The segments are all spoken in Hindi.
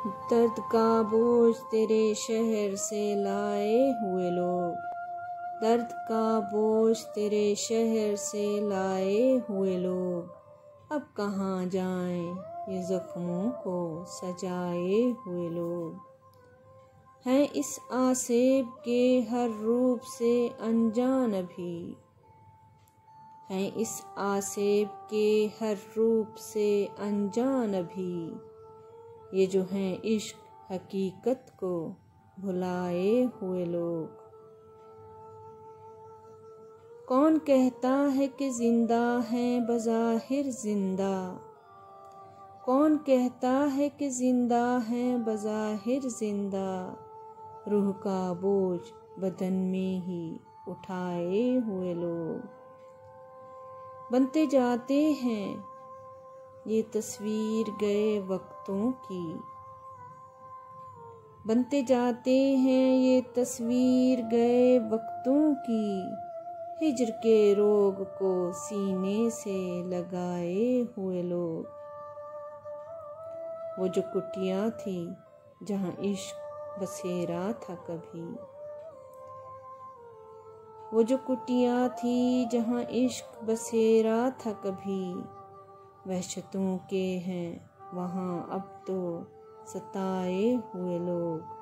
दर्द का बोझ तेरे शहर से लाए हुए लोग, दर्द का बोझ तेरे शहर से लाए हुए लोग, अब कहाँ जाएं ये जख्मों को सजाए हुए लोग। हैं इस आसेब के हर रूप से अनजान अभी, हैं इस आसेब के हर रूप से अनजान अभी, ये जो हैं इश्क हकीकत को भुलाए हुए लोग। कौन कहता है कि जिंदा हैं बज़ाहिर जिंदा, कौन कहता है कि जिंदा हैं बज़ाहिर जिंदा, रूह का बोझ बदन में ही उठाए हुए लोग। बनते जाते हैं ये तस्वीर गए वक्तों की, बनते जाते हैं ये तस्वीर गए वक्तों की, हिज्र के रोग को सीने से लगाए हुए लोग। वो जो कुटिया थी जहाँ इश्क बसेरा था कभी, वो जो कुटिया थी जहाँ इश्क बसेरा था कभी, वहशतों के हैं वहाँ अब तो सताए हुए लोग।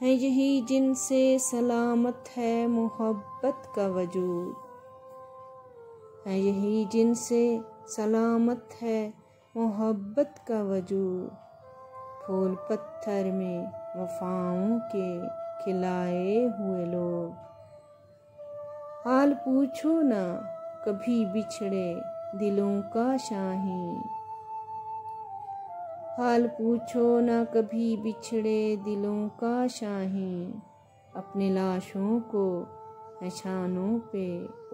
हैं यही जिनसे सलामत है मोहब्बत का वजूद, हैं यही जिनसे सलामत है मोहब्बत का वजूद, फूल पत्थर में वफाओं के खिलाए हुए लोग। हाल पूछो ना कभी बिछड़े दिलों का शाहीं, हाल पूछो ना कभी बिछड़े दिलों का शाहीं, अपने लाशों को निशानों पे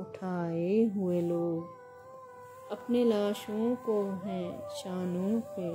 उठाए हुए लोग, अपने लाशों को हैं शानों पे